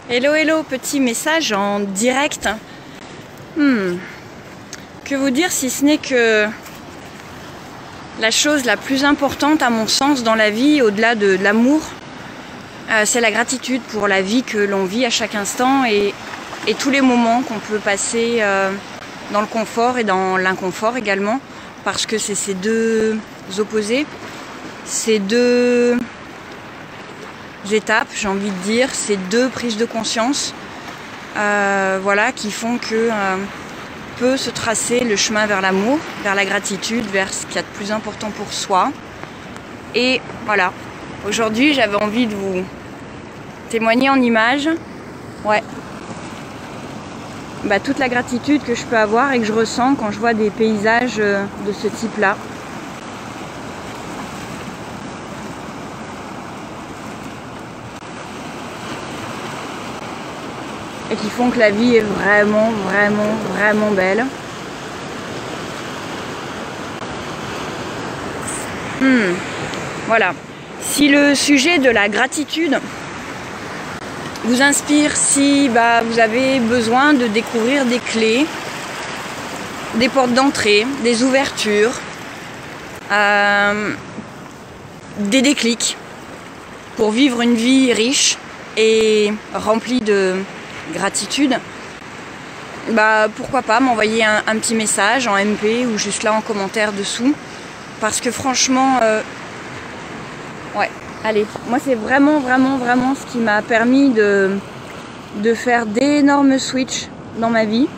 Hello, hello, petit message en direct. Que vous dire si ce n'est que la chose la plus importante à mon sens dans la vie, au-delà de l'amour, c'est la gratitude pour la vie que l'on vit à chaque instant et tous les moments qu'on peut passer dans le confort et dans l'inconfort également, parce que c'est ces deux opposés, ces deux étapes, j'ai envie de dire, ces deux prises de conscience, voilà, qui font que peut se tracer le chemin vers l'amour, vers la gratitude, vers ce qu'il y a de plus important pour soi. Et voilà, aujourd'hui j'avais envie de vous témoigner en images, ouais, toute la gratitude que je peux avoir et que je ressens quand je vois des paysages de ce type-là. Et qui font que la vie est vraiment, vraiment, vraiment belle. Voilà. Si le sujet de la gratitude vous inspire, si vous avez besoin de découvrir des clés, des portes d'entrée, des ouvertures, des déclics pour vivre une vie riche et remplie de gratitude, pourquoi pas m'envoyer un petit message en MP ou juste là en commentaire dessous, parce que franchement ouais, allez, moi c'est vraiment ce qui m'a permis de faire d'énormes switches dans ma vie.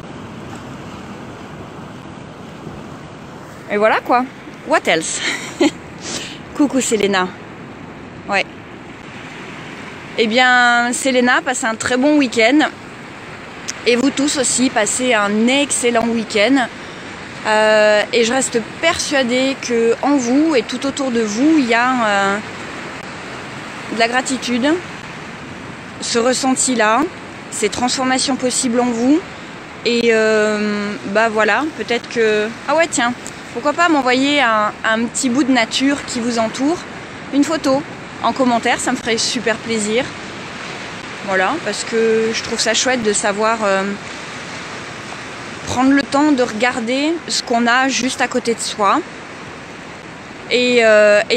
Et voilà quoi, what else. Coucou Selena. Ouais. Eh bien, Selena, passez un très bon week-end. Et vous tous aussi, passez un excellent week-end. Et je reste persuadée qu'en vous et tout autour de vous, il y a de la gratitude, ce ressenti-là, ces transformations possibles en vous. Et voilà, peut-être que... Ah ouais, tiens, pourquoi pas m'envoyer un petit bout de nature qui vous entoure, une photo en commentaire, ça me ferait super plaisir. Voilà, parce que je trouve ça chouette de savoir prendre le temps de regarder ce qu'on a juste à côté de soi. Et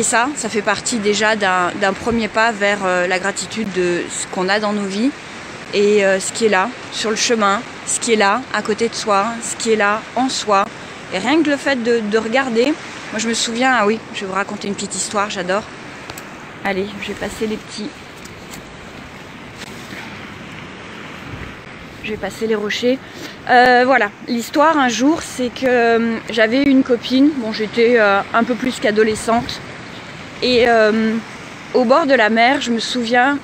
ça fait partie déjà d'un premier pas vers la gratitude de ce qu'on a dans nos vies et ce qui est là, sur le chemin, ce qui est là, à côté de soi, ce qui est là, en soi. Et rien que le fait de regarder, moi je me souviens, ah oui, je vais vous raconter une petite histoire, j'adore. Allez, je vais passer les rochers. Voilà, l'histoire un jour, c'est que j'avais une copine, bon j'étais un peu plus qu'adolescente, et au bord de la mer, je me souviens,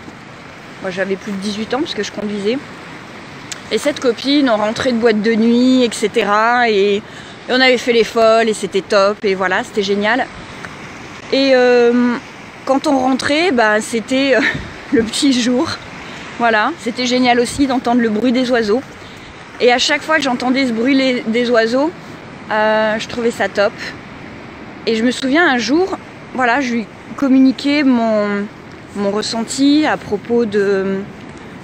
moi j'avais plus de 18 ans parce que je conduisais, et cette copine, on rentrait de boîte de nuit, etc. Et on avait fait les folles, et c'était top, et voilà, c'était génial. Et quand on rentrait, c'était le petit jour. Voilà, c'était génial aussi d'entendre le bruit des oiseaux. Et à chaque fois que j'entendais ce bruit des oiseaux, je trouvais ça top. Et je me souviens un jour, voilà, je lui communiquais mon ressenti à propos de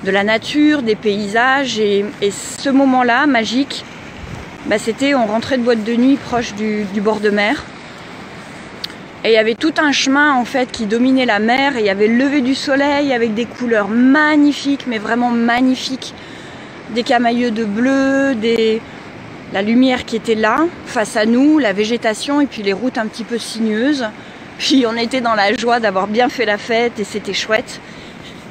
la nature, des paysages. Et ce moment-là, magique, c'était, on rentrait de boîte de nuit proche du bord de mer. Et il y avait tout un chemin en fait qui dominait la mer et il y avait le lever du soleil avec des couleurs magnifiques, mais vraiment magnifiques. Des camaïeux de bleu, la lumière qui était là, face à nous, la végétation et puis les routes un petit peu sinueuses. Puis on était dans la joie d'avoir bien fait la fête et c'était chouette.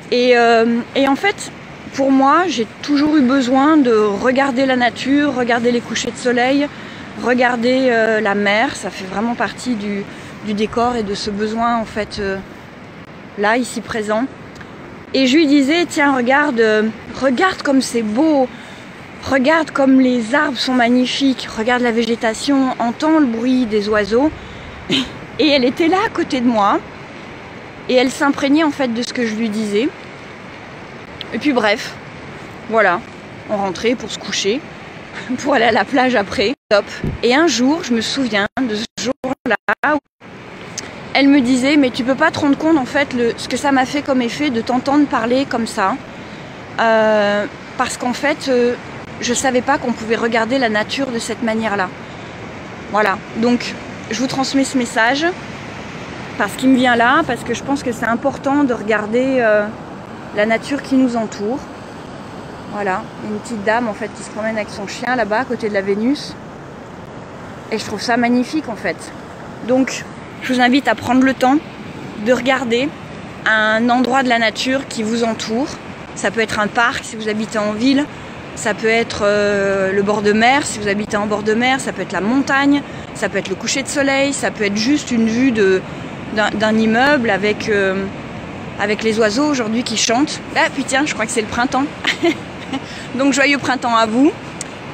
Et en fait, pour moi, j'ai toujours eu besoin de regarder la nature, regarder les couchers de soleil, regarder la mer. Ça fait vraiment partie du décor et de ce besoin en fait là, ici présent. Et je lui disais, tiens, regarde comme c'est beau, regarde comme les arbres sont magnifiques, regarde la végétation, entends le bruit des oiseaux. Et elle était là à côté de moi et elle s'imprégnait en fait de ce que je lui disais. Et puis bref, voilà, on rentrait pour se coucher, pour aller à la plage après, top. Et un jour, je me souviens de ce jour-là où elle me disait, mais tu peux pas te rendre compte en fait ce que ça m'a fait comme effet de t'entendre parler comme ça. parce qu'en fait, je savais pas qu'on pouvait regarder la nature de cette manière-là. Voilà, donc je vous transmets ce message parce qu'il me vient là, parce que je pense que c'est important de regarder la nature qui nous entoure. Voilà, une petite dame en fait qui se promène avec son chien là-bas à côté de la Vénus. Et je trouve ça magnifique en fait. Donc je vous invite à prendre le temps de regarder un endroit de la nature qui vous entoure. Ça peut être un parc si vous habitez en ville, ça peut être le bord de mer si vous habitez en bord de mer, ça peut être la montagne, ça peut être le coucher de soleil, ça peut être juste une vue d'un immeuble avec les oiseaux aujourd'hui qui chantent. Ah putain, je crois que c'est le printemps. Donc joyeux printemps à vous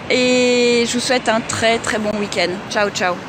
et je vous souhaite un très très bon week-end. Ciao ciao.